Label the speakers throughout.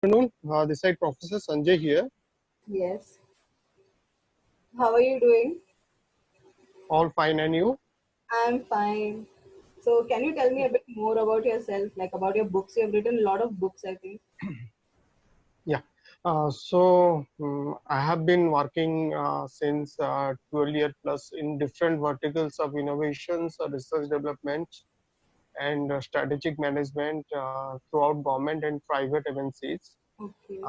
Speaker 1: Afternoon. This side Professor Sanjay here.
Speaker 2: Yes. How are you doing?
Speaker 1: All fine, and you?
Speaker 2: I'm fine. So, can you tell me a bit more about yourself, like about your books? You have written a lot of books, I think.
Speaker 1: Yeah. I have been working since 12 years plus in different verticals of innovations, research development, and strategic management throughout government and private MNCs.
Speaker 2: Okay.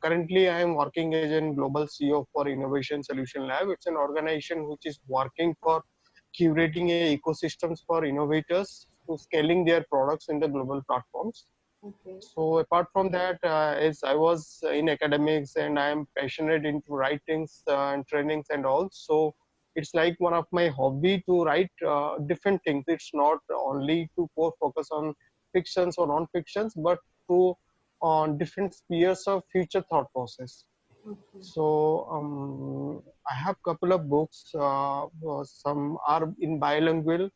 Speaker 1: Currently I am working as a global CEO for Innovation Solution Lab. It's an organization which is working for curating a ecosystems for innovators to scaling their products in the global platforms.
Speaker 2: Okay.
Speaker 1: So apart from that, as I was in academics and I am passionate into writings and trainings and all, so it's like one of my hobby to write different things. It's not only to focus on fictions or non-fictions, but to on different spheres of future thought process.
Speaker 2: Okay.
Speaker 1: I have couple of books. Some are in bilingual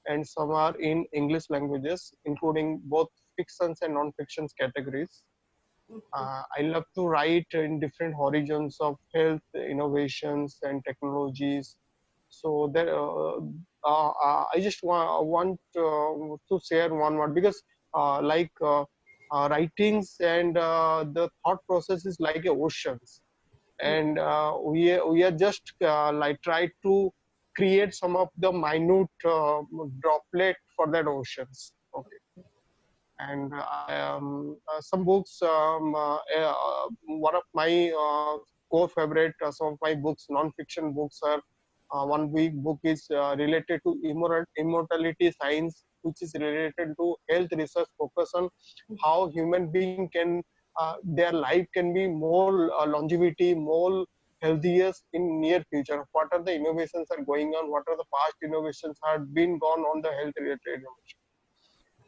Speaker 1: and some are in English languages, including both fictions and non-fictions categories.
Speaker 2: Okay.
Speaker 1: I love to write in different horizons of health, innovations, and technologies. So that I just want to share one word because writings and the thought process is like a oceans,
Speaker 2: Okay.
Speaker 1: and we are just like try to create some of the minute droplet for that oceans. Okay. And some books, one of my core favorite, some of my books, non-fiction books are one big book is related to immortality science, which is related to health research, focus on how human being can their life can be more longevity, more healthiest in near future. What are the innovations are going on? What are the past innovations have been gone on the health related innovation?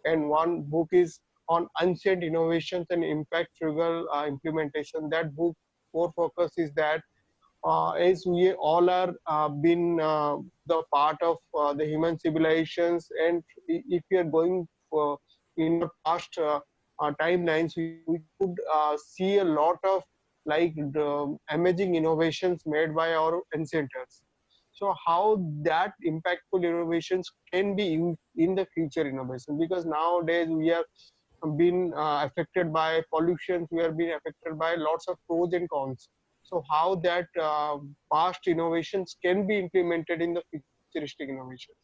Speaker 1: And one book is on ancient innovations and impact frugal implementation. That book core focus is that as we all are been the part of the human civilizations, and if we are going in the past timelines, we could see a lot of like the amazing innovations made by our ancestors. So how that impactful innovations can be used in the future innovation, because nowadays we are been affected by pollution, we are being affected by lots of pros and cons. So how that past innovations can be implemented in the futuristic innovations.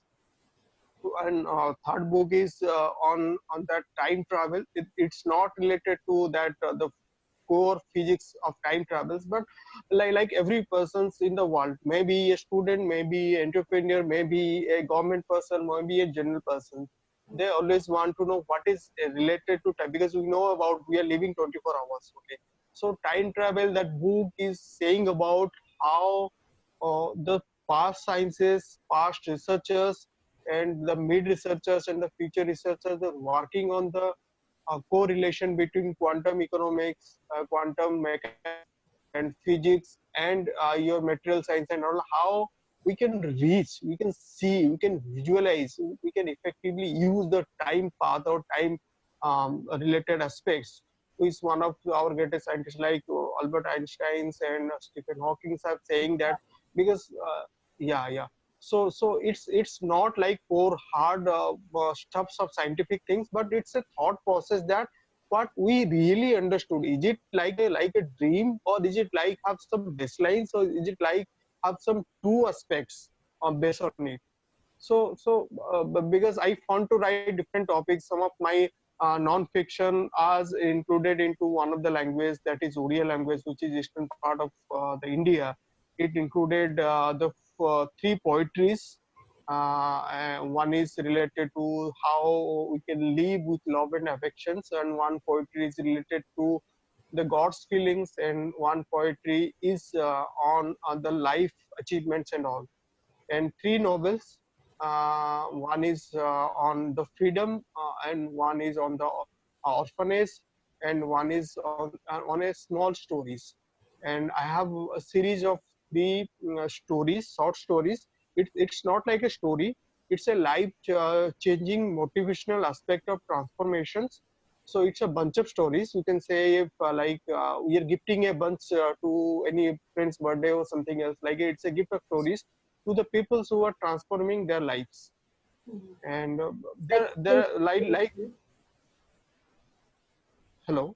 Speaker 1: And third book is on that time travel. It's not related to that the core physics of time travels, but like every person's in the world, maybe a student, maybe an entrepreneur, maybe a government person, maybe a general person, they always want to know what is related to time, because we know about we are living 24 hours. Okay, so time travel, that book is saying about how the past sciences, past researchers, and the mid researchers and the future researchers are working on the correlation between quantum economics, quantum mechanics, and physics, and your material science and all, how we can reach, we can see, we can visualize, we can effectively use the time path or time related aspects. Who is one of our greatest scientists like Albert Einstein and Stephen Hawking are saying that, because yeah. So it's not like for hard stuffs of scientific things, but it's a thought process that what we really understood. Is it like a dream, or is it like have some baselines, or is it like have some true aspects based on it? Because I found to write different topics, some of my non-fiction as included into one of the language, that is Odia language, which is eastern part of the India. It included the three poetries. One is related to how we can live with love and affections, and one poetry is related to the God's feelings, and one poetry is on the life achievements and all. And three novels. One is on the freedom, and one is on the orphanage, and one is on a small stories. And I have a series of three stories, short stories. It's not like a story. It's a life changing motivational aspect of transformations, So it's a bunch of stories. You can say if we are gifting a bunch to any friend's birthday or something else, like it's a gift of stories to the people who are transforming their lives.
Speaker 2: Mhm.
Speaker 1: And
Speaker 2: Like
Speaker 1: they're like hello.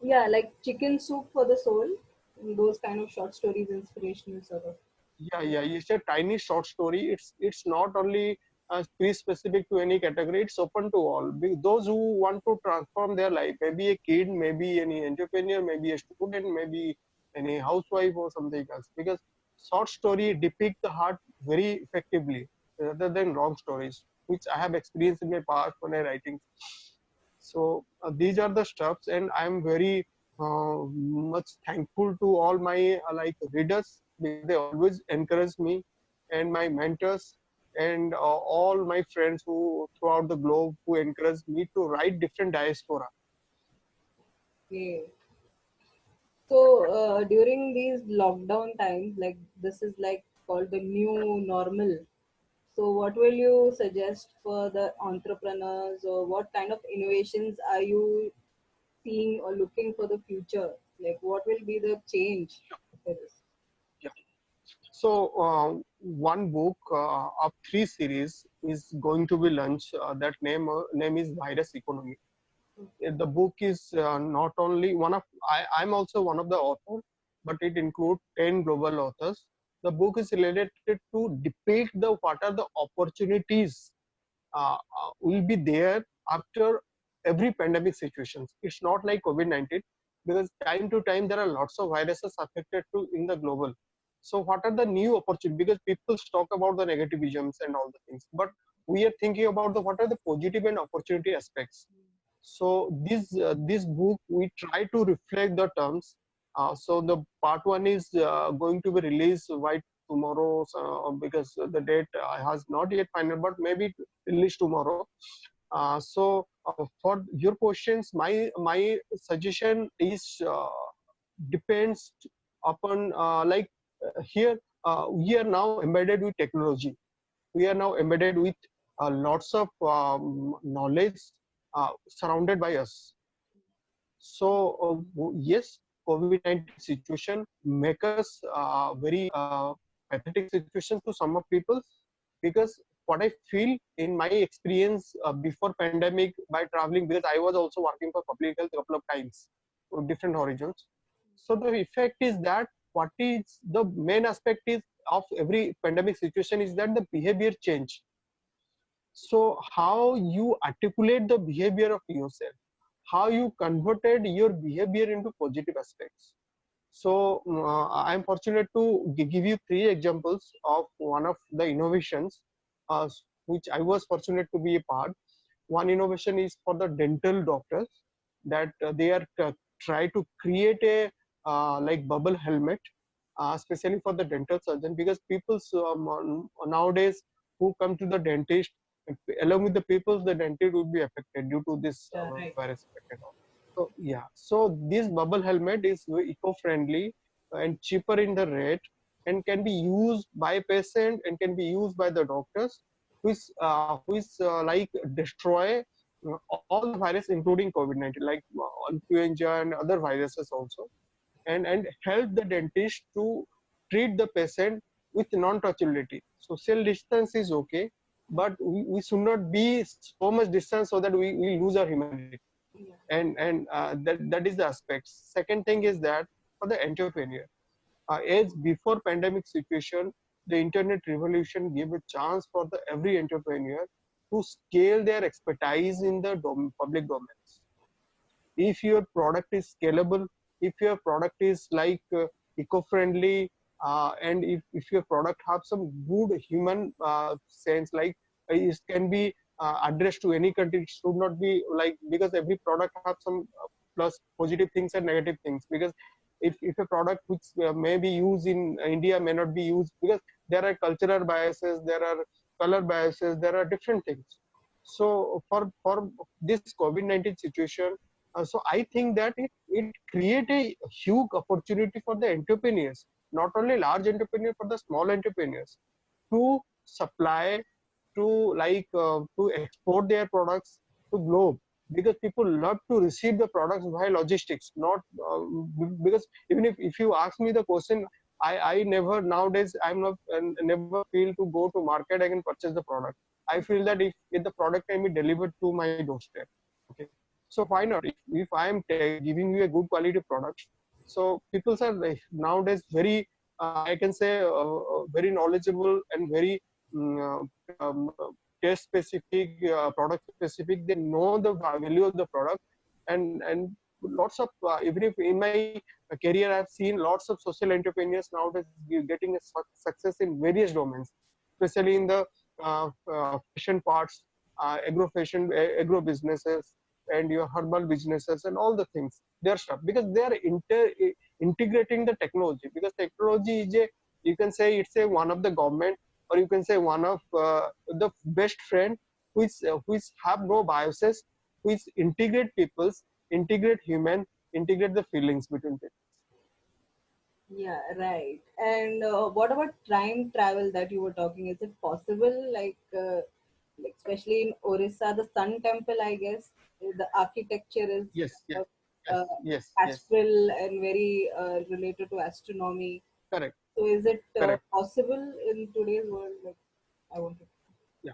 Speaker 2: yeah, like chicken soup for the soul. Those kind of short stories, inspirational sort of.
Speaker 1: Yeah. It's a tiny short story. It's not only specific to any category. It's open to all. Those who want to transform their life, maybe a kid, maybe any entrepreneur, maybe a student, maybe any housewife or something else. Because short story depict the heart very effectively rather than long stories, which I have experienced in my past when I writing. So these are the steps, and I'm very much thankful to all my readers. They always encourage me, and my mentors, and all my friends who throughout the globe who encourage me to write different diaspora.
Speaker 2: Okay. So during these lockdown times, like this is like called the new normal. So what will you suggest for the entrepreneurs, or what kind of innovations are you seeing or looking for the future? Like what will be the change after this?
Speaker 1: Yeah. So one book of three series is going to be launched. That name is Virus Economy. The book is not only one of I'm also one of the authors, but it includes 10 global authors. The book is related to depict the what are the opportunities will be there after every pandemic situations. It's not like COVID-19, because time to time there are lots of viruses affected to in the global. So what are the new opportunities? Because people talk about the negativisms and all the things, but we are thinking about the what are the positive and opportunity aspects. So this book we try to reflect the terms. So the part one is going to be released by tomorrow, because the date has not yet final, but maybe released tomorrow. For your questions, my suggestion is depends upon here we are now embedded with technology. We are now embedded with lots of knowledge surrounded by us. So yes, COVID-19 situation make us very pathetic situation to some of people, because what I feel in my experience before pandemic by traveling, because I was also working for public health a couple of times with different origins. So the effect is that what is the main aspect is of every pandemic situation is that the behavior change. So how you articulate the behavior of yourself, how you converted your behavior into positive aspects. So I'm fortunate to give you three examples of one of the innovations uh, which I was fortunate to be a part. One innovation is for the dental doctors, that they are try to create a bubble helmet, especially for the dental surgeon, because people nowadays who come to the dentist, along with the people, the dentist will be affected due to this
Speaker 2: Yeah, right.
Speaker 1: virus effect and all. So yeah, so this bubble helmet is eco-friendly and cheaper in the rate, and can be used by patient and can be used by the doctors, which like destroy all the virus, including COVID-19, like influenza and other viruses also, and help the dentist to treat the patient with non-touchability. Social distance is okay, but we should not be so much distance so that we lose our humanity.
Speaker 2: Yeah.
Speaker 1: And that is the aspect. Second thing is that for the entrepreneur, as before pandemic situation, the internet revolution gave a chance for the every entrepreneur to scale their expertise in the public domains. If your product is scalable, if your product is eco-friendly, and if your product have some good human sense, like it can be addressed to any country. It should not be like, because every product have some plus positive things and negative things, because if a product which may be used in India may not be used, because there are cultural biases, there are color biases, there are different things. So for this COVID-19 situation, so I think that it create a huge opportunity for the entrepreneurs, not only large entrepreneurs, but the small entrepreneurs, to supply, to export their products to globe. because people love to receive the products via logistics, not because even if you ask me the question, I never nowadays I'm not never feel to go to market and purchase the product. I feel that if the product can be delivered to my doorstep, okay, so why not? If I am giving you a good quality product, so people are like, nowadays very I can say very knowledgeable and very case specific, product specific. They know the value of the product, and lots of even if in my career I've seen lots of social entrepreneurs nowadays getting a success in various domains, especially in the fashion parts, agro businesses, and your herbal businesses and all the things. Their stuff because they are integrating the technology, because technology is a, you can say it's a one of the government, or you can say one of the best friend which have no biases, which integrate peoples, integrate human, integrate the feelings between people.
Speaker 2: Yeah, right. And what about time travel that you were talking? Is it possible, like especially in Orissa, the Sun Temple, I guess, the architecture is
Speaker 1: Yes,
Speaker 2: uh,
Speaker 1: yes,
Speaker 2: uh,
Speaker 1: yes, yes, yes.
Speaker 2: astral and very related to astronomy.
Speaker 1: Correct,
Speaker 2: So, is it
Speaker 1: correct.
Speaker 2: possible in today's world? Like, I want to.
Speaker 1: Yeah.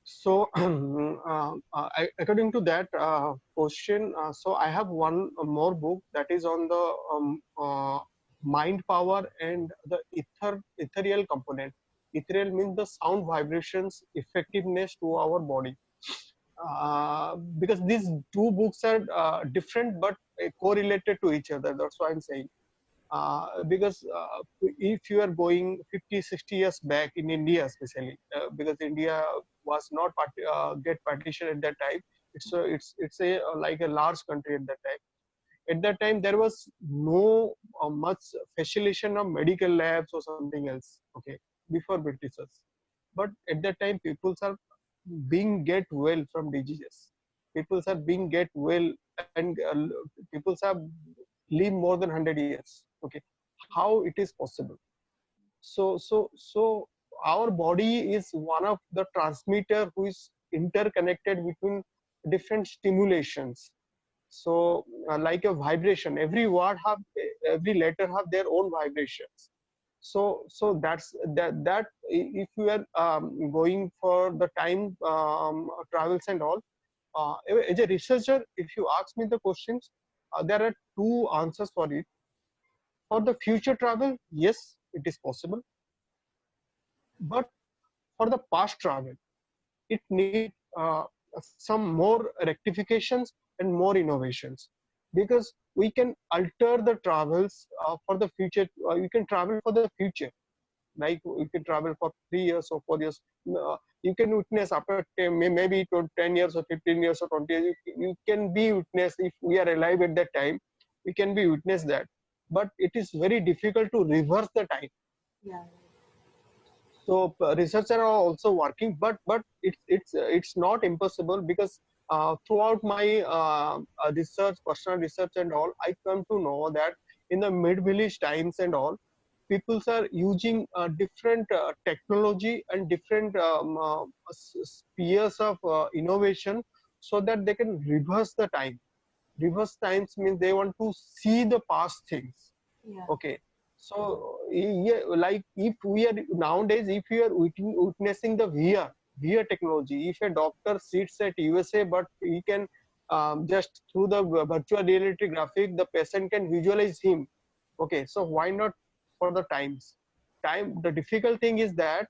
Speaker 1: So, according to that question, so I have one more book that is on the mind power and the ethereal component. Ethereal means the sound vibrations effectiveness to our body. Because these two books are different but correlated to each other. That's what I'm saying. Because if you are going 50, 60 years back in India, especially because India was not get partition at that time. It's a like a large country at that time. At that time, there was no much facilitation of medical labs or something else. Okay, before Britishers, but at that time, people are being get well from diseases. People are being get well, and people are live more than 100 years. Okay, how it is possible? So our body is one of the transmitter who is interconnected between different stimulations. So like a vibration, every word have, every letter have their own vibrations. So that if you are going for the time travels and all, as a researcher, if you ask me the questions, there are two answers for it. For the future travel, yes, it is possible, but for the past travel, it need some more rectifications and more innovations, because we can alter the travels for the future. You can travel for the future, like you can travel for 3 years or 4 years. You can witness after maybe 10 years or 15 years or 20 years. You can be witness if we are alive at that time. We can be witness that, but it is very difficult to reverse the time.
Speaker 2: Yeah.
Speaker 1: So researchers are also working, but it's not impossible, because throughout my research, personal research and all, I come to know that in the mid-village times and all, people are using different technology and different spheres of innovation, so that they can reverse the time. Reverse times means they want to see the past things.
Speaker 2: Yeah.
Speaker 1: Okay, so yeah, like if we are nowadays, if you are witnessing the VR technology, if a doctor sits at USA, but he can just through the virtual reality graphic, the patient can visualize him. Okay, so why not for the times? Time. The difficult thing is that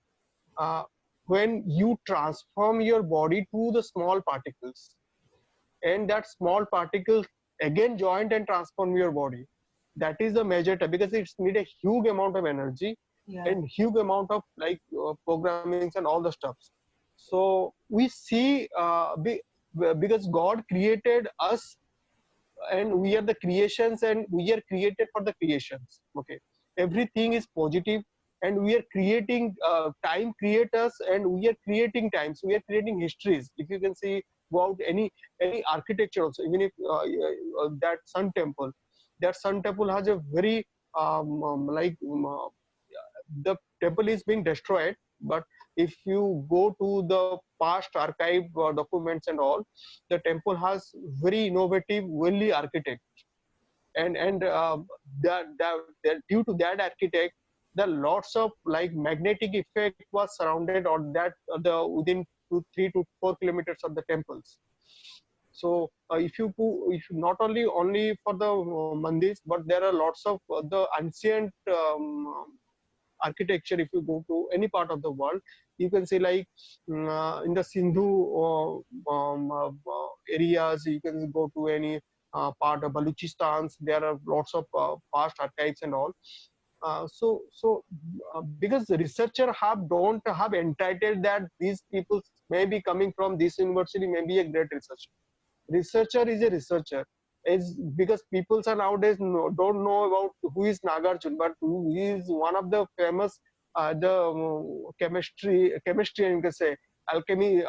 Speaker 1: uh, when you transform your body to the small particles, and that small particles again join and transform your body, that is the major time, because it's need a huge amount of energy
Speaker 2: Yeah.
Speaker 1: and huge amount of like programmings and all the stuffs. So we see because God created us, and we are the creations, and we are created for the creations. Okay, everything is positive, and we are creating time creators, and we are creating times, we are creating histories. If you can see about any architecture also, even if that sun temple has a very like the temple is being destroyed, but if you go to the past archive documents and all, the temple has very innovative, well architect, and due to that architect, the lots of like magnetic effect was surrounded on that the within 3 to 4 kilometers of the temples. So if you go, if not only for the mandirs, but there are lots of the ancient architecture. If you go to any part of the world, you can see like in the Sindhu areas, you can go to any part of Balochistan, there are lots of past archives and all. Because the researcher have don't have entitled that these people may be coming from this university, may be a great researcher. Researcher is a researcher. Is because people are nowadays don't know about who is Nagarjuna, but who is one of the famous the chemistry, you can say alchemy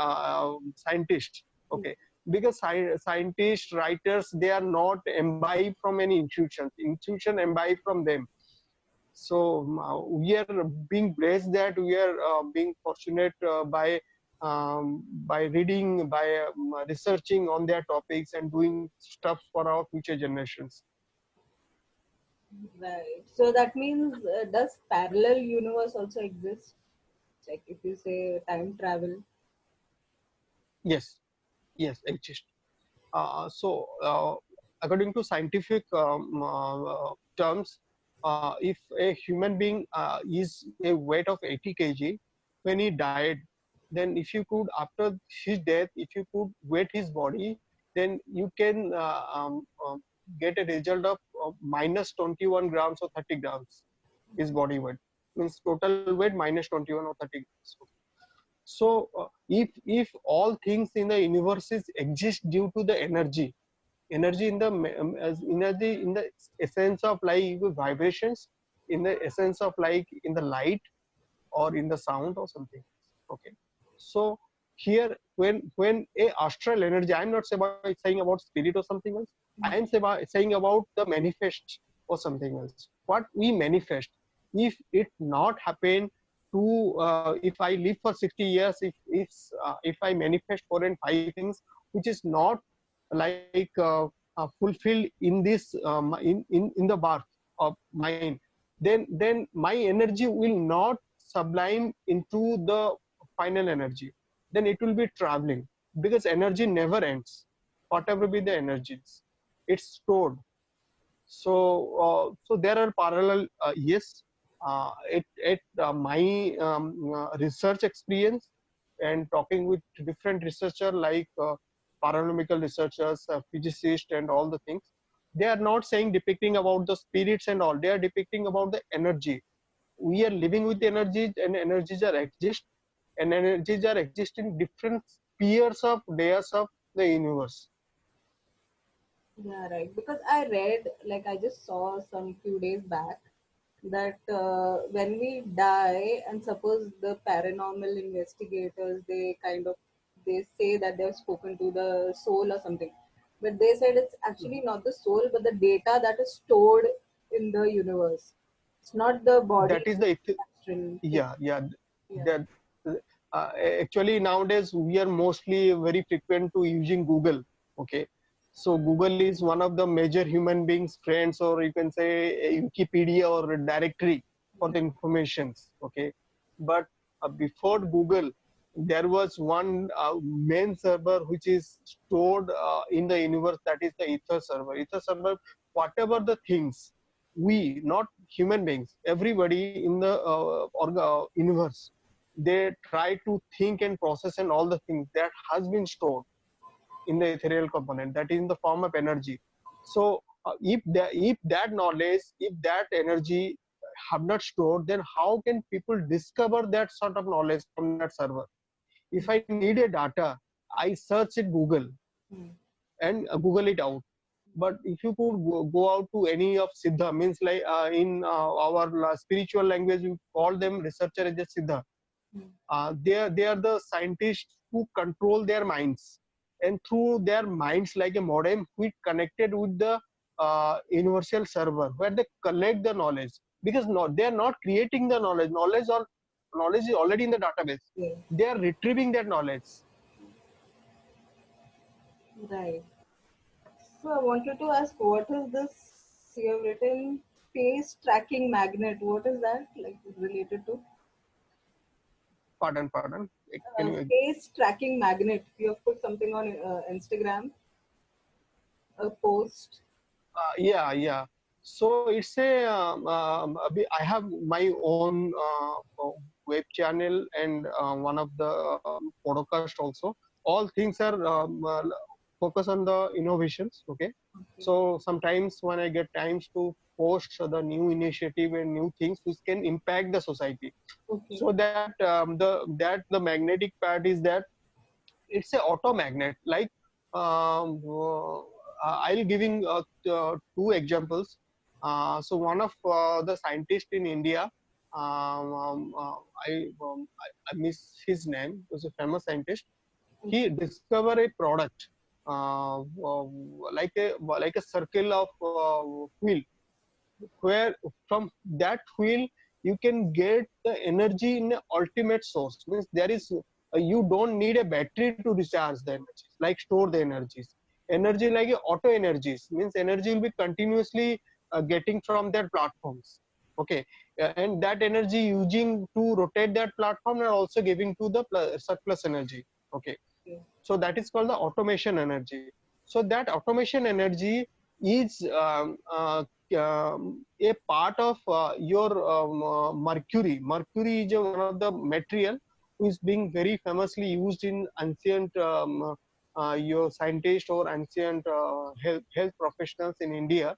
Speaker 1: scientist. Okay, because scientists, writers, they are not imbibed from any institution. Institution imbibe from them. So we are being blessed that we are being fortunate by reading, by researching on their topics and doing stuff for our future generations.
Speaker 2: Right. So that means, does parallel universe also exist? Like if you say time travel.
Speaker 1: Yes, yes, exist. So according to scientific terms, if a human being is a weight of 80 kg, when he died, then if you could, after his death, if you could weight his body, then you can get a result of minus 21 grams or 30 grams, his body weight. Means total weight minus 21 or 30 grams. So if all things in the universe exist due to the energy in the energy in the essence of like vibrations, in the essence of like in the light or in the sound or something. Okay, so here when a astral energy, I'm not saying about spirit or something else. I am saying about the manifest or something else. What we manifest, if it not happen to if I live for 60 years, if I manifest 4 and 5 things which is not like fulfilled in this in the birth of mine, then my energy will not sublime into the final energy. Then it will be traveling, because energy never ends. Whatever be the energies, it's stored. So there are parallel. Yes, my research experience and talking with different researcher like paranormal researchers, physicists, and all the things. They are not saying depicting about the spirits and all. They are depicting about the energy. We are living with energies, and energies are exist, and energies are exist in different spheres of layers of the universe.
Speaker 2: Yeah, right. Because I read, like I just saw some few days back that when we die, and suppose the paranormal investigators, they kind of they say that they've spoken to the soul or something, but they said it's actually not the soul, but the data that is stored in the universe. It's not the body.
Speaker 1: That is the
Speaker 2: Astral.
Speaker 1: yeah.
Speaker 2: Yeah.
Speaker 1: That uh, actually nowadays we are mostly very frequent to using Google. Okay, so Google is one of the major human beings friends, or you can say a Wikipedia or a directory for the informations. Okay, but before Google, there was one main server which is stored in the universe, that is the ether server. Ether server, whatever the things, we, not human beings, everybody in the universe, they try to think and process and all the things that has been stored in the ethereal component, that is in the form of energy. So if that knowledge, if that energy have not stored, then how can people discover that sort of knowledge from that server? If I need a data, I search it Google
Speaker 2: Hmm.
Speaker 1: and Google it out. But if you could go out to any of Siddha, means like in our spiritual language, we call them researcher as a Siddha.
Speaker 2: Hmm.
Speaker 1: They are the scientists who control their minds, and through their minds like a modem, we connected with the universal server where they collect the knowledge, because no, they are not creating the knowledge. Knowledge knowledge is already in the database.
Speaker 2: Yeah.
Speaker 1: They are retrieving that knowledge.
Speaker 2: Right. So I wanted to ask, what is this you have written? Face tracking magnet. What is that like related to?
Speaker 1: Pardon. Can you?
Speaker 2: Face tracking magnet. You have put something on Instagram, a post.
Speaker 1: Yeah. So it's I have my own web channel and one of the podcast also. All things are focus on the innovations. Okay.
Speaker 2: Okay.
Speaker 1: So sometimes when I get times to post the new initiative and new things which can impact the society.
Speaker 2: Okay.
Speaker 1: So that the magnetic part is that it's a auto magnet. Like I'll giving two examples. So one of the scientists in India, I miss his name. It was a famous scientist. He discovered a product like a circle of wheel, where from that wheel you can get the energy in a ultimate source. Means there is you don't need a battery to recharge the energies, like store the energies. Energy like a auto energies, means energy will be continuously getting from their platforms. Okay. And that energy using to rotate that platform and also giving to the surplus energy. Okay.
Speaker 2: Okay.
Speaker 1: So that is called the automation energy. So that automation energy is a part of your mercury. Mercury is one of the material who is being very famously used in ancient your scientists or ancient health professionals in India.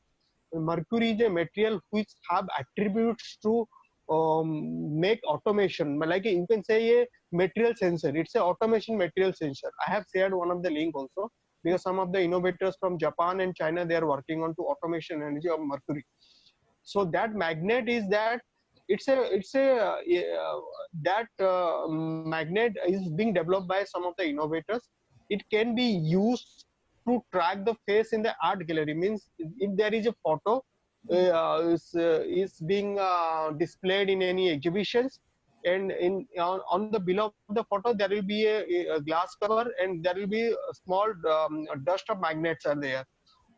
Speaker 1: Mercury is a material which have attributes to make automation. Like you can say a material sensor. It's a automation material sensor. I have shared one of the link also, because some of the innovators from Japan and China, they are working on to automation energy of Mercury. So that magnet is that that magnet is being developed by some of the innovators. It can be used to track the face in the art gallery. Means if there is a photo is being displayed in any exhibitions, and on the below of the photo there will be a glass cover, and there will be a small dust of magnets are there.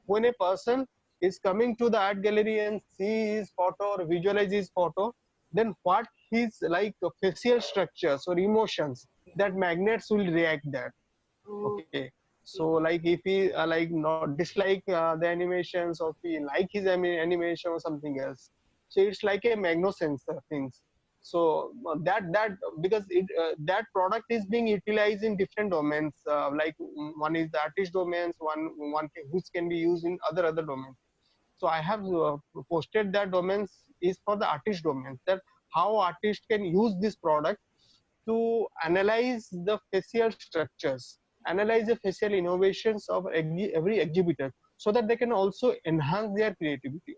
Speaker 1: When a person is coming to the art gallery and see his photo or visualize his photo, then what his like facial structures or emotions, that magnets will react that.
Speaker 2: Oh,
Speaker 1: Okay. So like if he like not dislike the animations, or if he like his animation or something else, so it's like a magno sensor things. So that because that product is being utilized in different domains, like one is the artist domains, which can be used in other domains. So I have posted that domains is for the artist domains, that how artists can use this product to analyze the facial structures, analyze the facial innovations of every exhibitor, so that they can also enhance their creativity.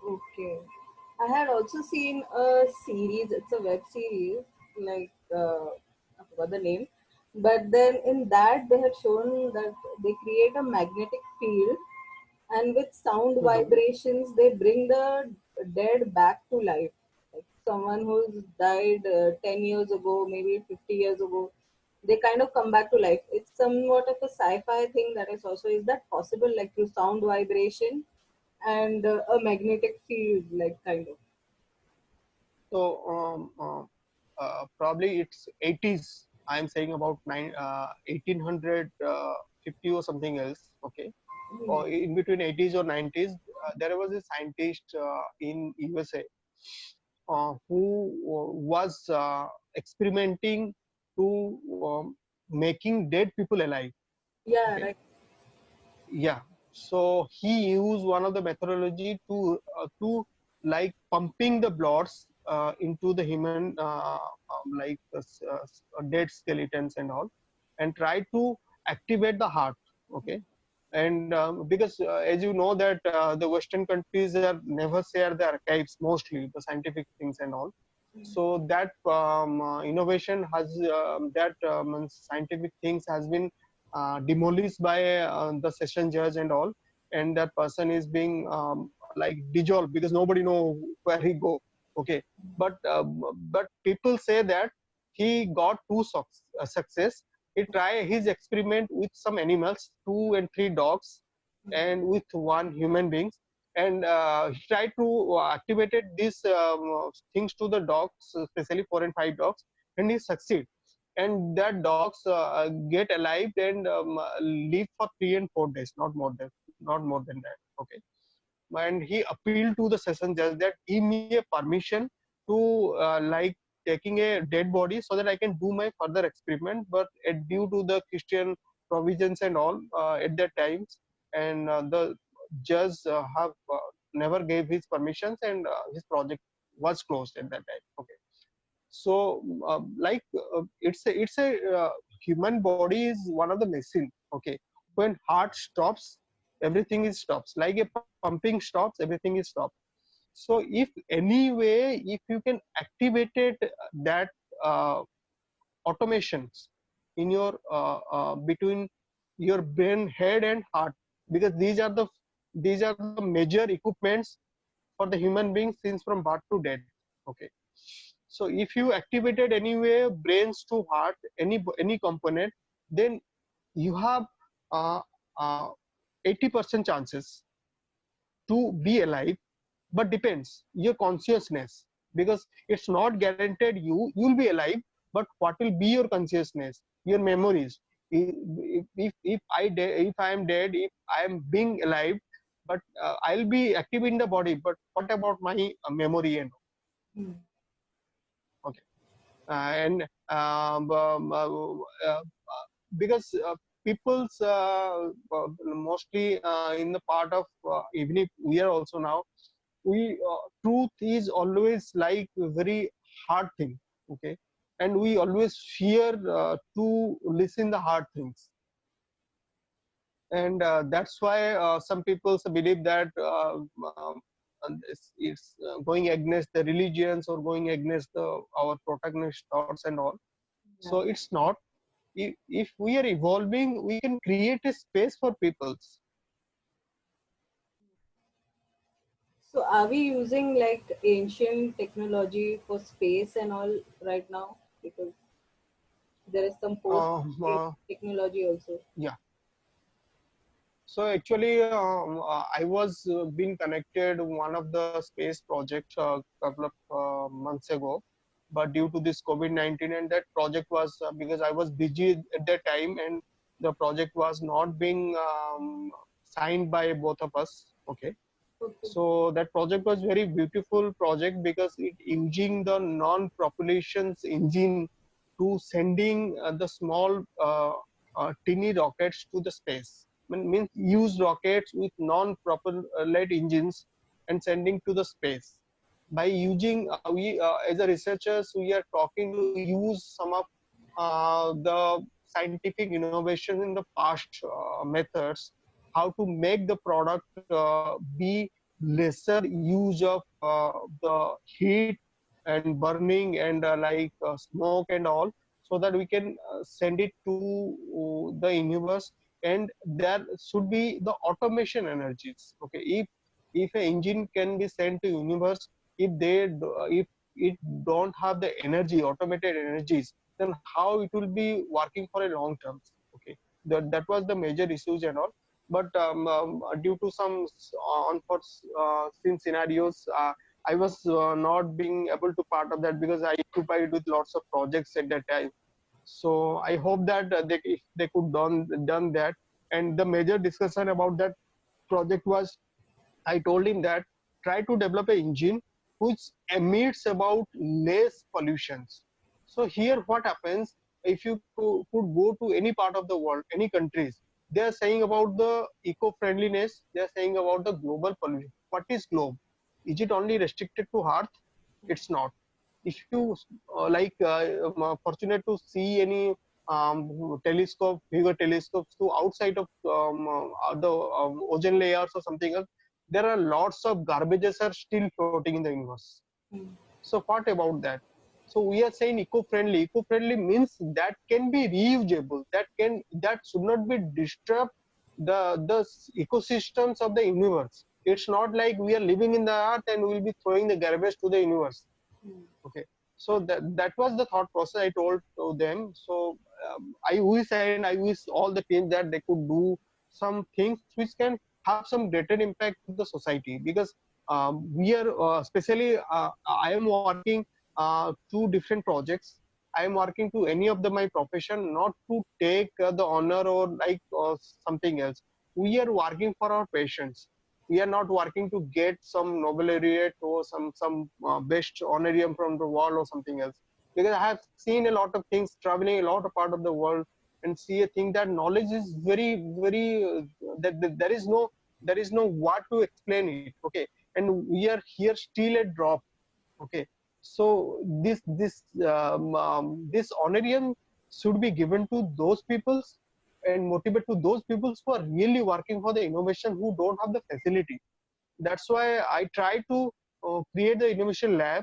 Speaker 2: okay. I had also seen a series. It's a web series, like I forgot the name, but then in that they had shown that they create a magnetic field, and with sound
Speaker 1: Mhm.
Speaker 2: vibrations they bring the dead back to life. Like someone who's died 10 years ago, maybe 50 years ago, they kind of come back to life. It's somewhat of a sci-fi thing that I saw. So is that possible, like through sound vibration and a magnetic field, like kind of?
Speaker 1: So probably it's 80s. I'm saying about 1850 or something else. Okay,
Speaker 2: Hmm.
Speaker 1: or in between 80s or 90s, there was a scientist in USA who was experimenting to making dead people alive.
Speaker 2: Yeah,
Speaker 1: Okay.
Speaker 2: right.
Speaker 1: Yeah. So he used one of the methodology to like pumping the bloods into the human like dead skeletons and all, and try to activate the heart. Okay. And because as you know that the Western countries are never share the archives, mostly the scientific things and all. So that innovation has that scientific things has been demolished by the session judge and all, and that person is being like dissolved because nobody know where he go. Okay, but people say that he got two success. He tried his experiment with some animals, 2 and 3 dogs, and with one human beings, and he tried to activated these things to the dogs, especially 4 and 5 dogs, and he succeed. And that dogs get alive and live for 3 and 4 days, not more than that. Okay, and he appealed to the session judge that give me a permission to like taking a dead body so that I can do my further experiment. But due to the Christian provisions and all at that times, and the judge have never gave his permissions, and his project was closed at that time. Okay, so like it's a human body is one of the machine. Okay, when heart stops, everything is stops, like a pumping stops, everything is stopped. So if any way, if you can activate it, that uh, automations in your between your brain, head and heart, because these are the major equipments for the human being since from birth to death. Okay, so if you activated anyway brains to heart, any component, then you have uh, uh, 80% chances to be alive. But depends your consciousness, because it's not guaranteed you'll be alive, but what will be your consciousness, your memories. If I am dead, if I am being alive, but I'll be active in the body, but what about my memory and
Speaker 2: Hmm.
Speaker 1: okay, and because people's mostly in the part of even if we are also now, we truth is always like a very hard thing. Okay, and we always fear to listen the hard things, and that's why some people believe that it's going against the religions or going against our protagonist thoughts and all. So
Speaker 2: Yeah.
Speaker 1: it's not. If we are evolving, we can create a space for peoples.
Speaker 2: So are we using like ancient technology for space and all right now? Because there is some post
Speaker 1: Uh, uh,
Speaker 2: technology also.
Speaker 1: yeah. So actually, I was being connected one of the space projects a couple of months ago, but due to this COVID-19, and that project was because I was busy at that time, and the project was not being signed by both of us. Okay,
Speaker 2: Okay.
Speaker 1: so that project was very beautiful project because it using the non-propulsions engine to sending the small tiny rockets to the space. Means use rockets with non-propellant engines and sending to the space. By using we as a researchers, we are talking to use some of the scientific innovation in the past methods, how to make the product be lesser use of the heat and burning and smoke and all, so that we can send it to the universe. And there should be the automation energies. Okay, if an engine can be sent to universe, if it don't have the energy, automated energies, then how it will be working for a long term. Okay, that was the major issues and all. But due to some unforeseen scenarios, I was not being able to part of that because I occupied with lots of projects at that time. So I hope that if they could done that. And the major discussion about that project was, I told him that try to develop an engine which emits about less pollutions. So here what happens, if you could go to any part of the world, any countries, they are saying about the eco-friendliness, they are saying about the global pollution. What is globe? Is it only restricted to Earth? It's not. If you fortunate to see any telescope, bigger telescopes to outside of the ozone layers or something else, there are lots of garbages are still floating in the universe.
Speaker 2: Hmm.
Speaker 1: So what about that? So we are saying eco-friendly. Eco-friendly means that can be reusable, that should not be disturb the ecosystems of the universe. It's not like we are living in the earth and we will be throwing the garbage to the universe. Okay, so that was the thought process I told to them. So I wish, and I wish all the teams that they could do some things which can have some greater impact to the society, because we are especially I am working two different projects. I am working to any of my profession, not to take the honor or like something else. We are working for our patients. We are not working to get some Nobel laureate or some best honorarium from the world or something else. Because I have seen a lot of things, traveling a lot of part of the world, and see a thing that knowledge is very that there is no what to explain it. Okay, and we are here still a drop. Okay, so this honorarium should be given to those peoples and motivate to those people who are really working for the innovation, who don't have the facility. That's why I try to create the innovation lab,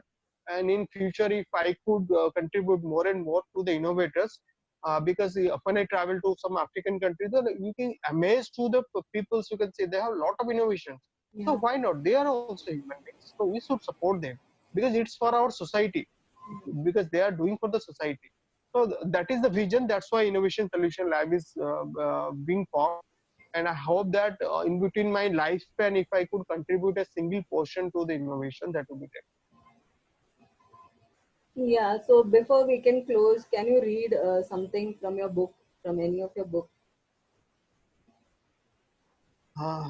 Speaker 1: and in future if I could contribute more and more to the innovators, because when I travel to some African countries, you can amaze to the people, you can say they have a lot of innovations. So
Speaker 2: Yeah.
Speaker 1: why not? They are also human beings, so we should support them, because it's for our society, because they are doing for the society. So that is the vision. That's why Innovation Solution Lab is being formed, and I hope that in between my lifespan, if I could contribute a single portion to the innovation, that would be great.
Speaker 2: Yeah, so before we can close, can you read something from your book, from any of your book?
Speaker 1: Uh,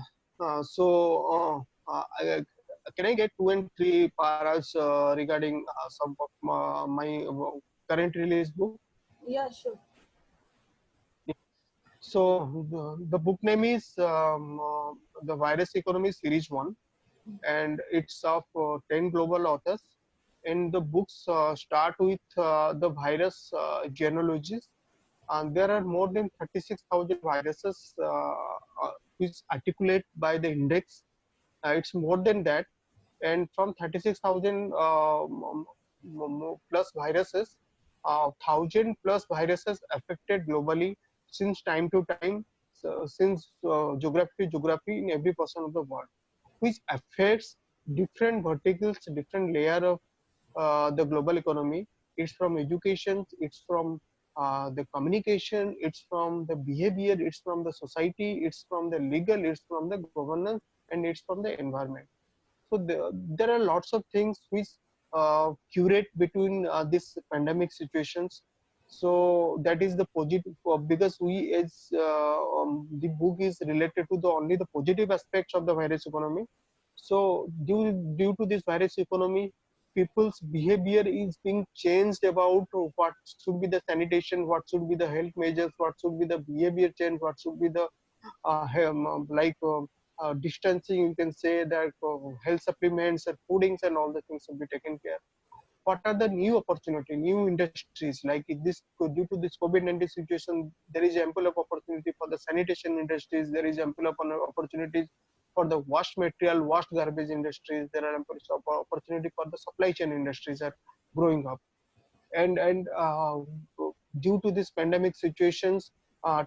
Speaker 1: can I get two and three paras regarding some of my current release book?
Speaker 2: Yeah, sure.
Speaker 1: So the book name is The Virus Economy Series 1, and it's of 10 global authors. And the books start with the virus genealogies. And there are more than 36,000 viruses which articulate by the index. It's more than that. And from 36,000 plus viruses, 1,000 plus viruses affected globally since time to time, so since geography to geography in every portion of the world, which affects different verticals, different layer of the global economy. It's from education, it's from the communication, it's from the behavior, it's from the society, it's from the legal, it's from the governance, and it's from the environment. So there are lots of things which curate between these pandemic situations. So that is the positive, because we as the book is related to the only the positive aspects of the virus economy. So due to this virus economy, people's behavior is being changed about what should be the sanitation, what should be the health measures, what should be the behavior change, what should be the distancing, you can say that health supplements and foodings and all the things will be taken care. What are the new opportunity, new industries, like if this due to this COVID-19 situation, there is ample of opportunity for the sanitation industries, there is ample of opportunities for the waste material, waste garbage industries, there are ample of opportunity for the supply chain industries are growing up. And due to this pandemic situations,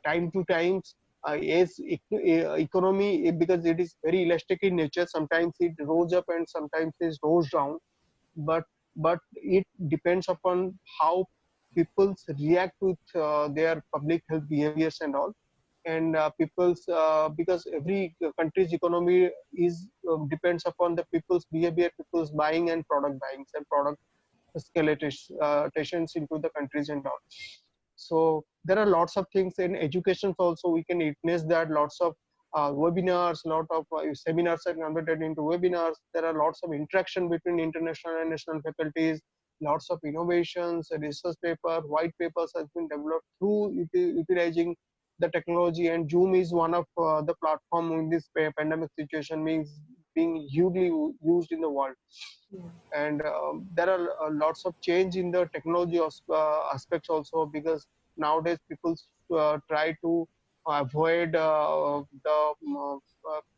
Speaker 1: time to times, as economy, because it is very elastic in nature, sometimes it rose up and sometimes it goes down, but it depends upon how people react with their public health behaviors and all. And people's because every country's economy is depends upon the people's behavior, people's buying and product buying and product escalations into the countries and all. So there are lots of things in education also. We can witness that lots of webinars, lot of seminars are converted into webinars. There are lots of interaction between international and national faculties. Lots of innovations, research paper, white papers has been developed through utilizing the technology. And Zoom is one of the platform in this pandemic situation, means being hugely used in the world.
Speaker 2: Yeah.
Speaker 1: And there are lots of change in the technology aspects also, because nowadays people try to avoid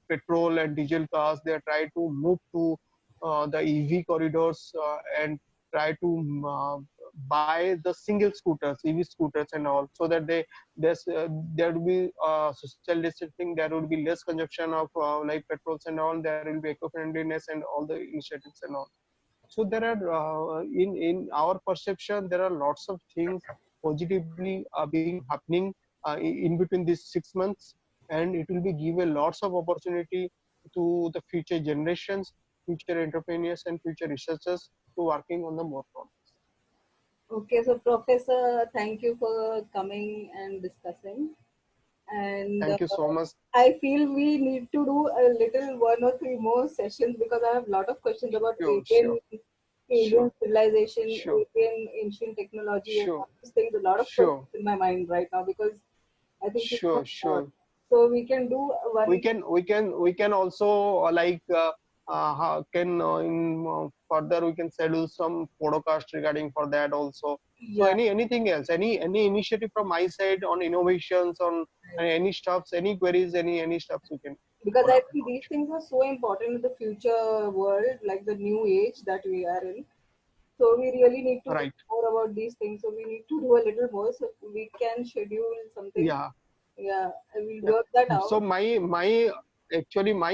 Speaker 1: petrol and diesel cars. They try to move to the EV corridors and try to buy the single scooters, EV scooters and all, so that there will be social distancing, there would be less consumption of like petrols and all, there will be eco-friendliness and all the initiatives and all. So there are in our perception there are lots of things positively being happening in between these 6 months, and it will be give a lots of opportunity to the future generations, future entrepreneurs and future researchers to working on the more problems.
Speaker 2: Okay, so Professor, thank you for coming and discussing. And
Speaker 1: Thank you so much.
Speaker 2: I feel we need to do a little one or three more sessions because I have a lot of questions about
Speaker 1: Sure, sure,
Speaker 2: alien
Speaker 1: sure,
Speaker 2: civilization,
Speaker 1: sure,
Speaker 2: alien ancient technology, and
Speaker 1: sure,
Speaker 2: all these things. A lot of
Speaker 1: sure,
Speaker 2: questions in my mind right now because I think it's
Speaker 1: sure,
Speaker 2: so hard.
Speaker 1: sure.
Speaker 2: So we can do
Speaker 1: we
Speaker 2: one.
Speaker 1: can we can we can also can in further we can schedule some podcast regarding for that also. So
Speaker 2: Yeah,
Speaker 1: anything else, any initiative from my side on innovations on any stuffs, any queries, any stuffs we can
Speaker 2: because
Speaker 1: put
Speaker 2: I
Speaker 1: up
Speaker 2: think
Speaker 1: about
Speaker 2: these things are so important in the future world, like the new age that we are in. So we really need
Speaker 1: it.
Speaker 2: to think
Speaker 1: Right.
Speaker 2: more about these things. So we need to do a little more. So we can schedule something.
Speaker 1: Yeah.
Speaker 2: Yeah, I will
Speaker 1: Yeah.
Speaker 2: work that
Speaker 1: So
Speaker 2: out.
Speaker 1: my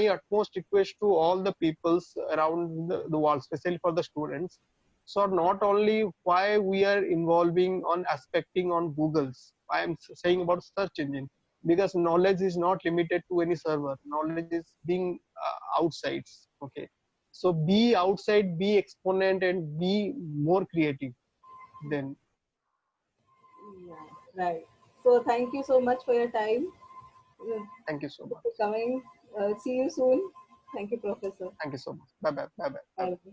Speaker 1: utmost request to all the peoples around the world, especially for the students. So not only why we are involving on aspecting on Google's, I am saying about search engine, because knowledge is not limited to any server. Knowledge is being outside. Okay. So be outside, be exponent, and be more creative. Then
Speaker 2: Yeah, right. So thank you so much for your time.
Speaker 1: thank you so much.
Speaker 2: For coming. See you soon. Thank you, Professor.
Speaker 1: Thank you so much. Bye bye. Bye bye. Bye bye.
Speaker 2: Bye.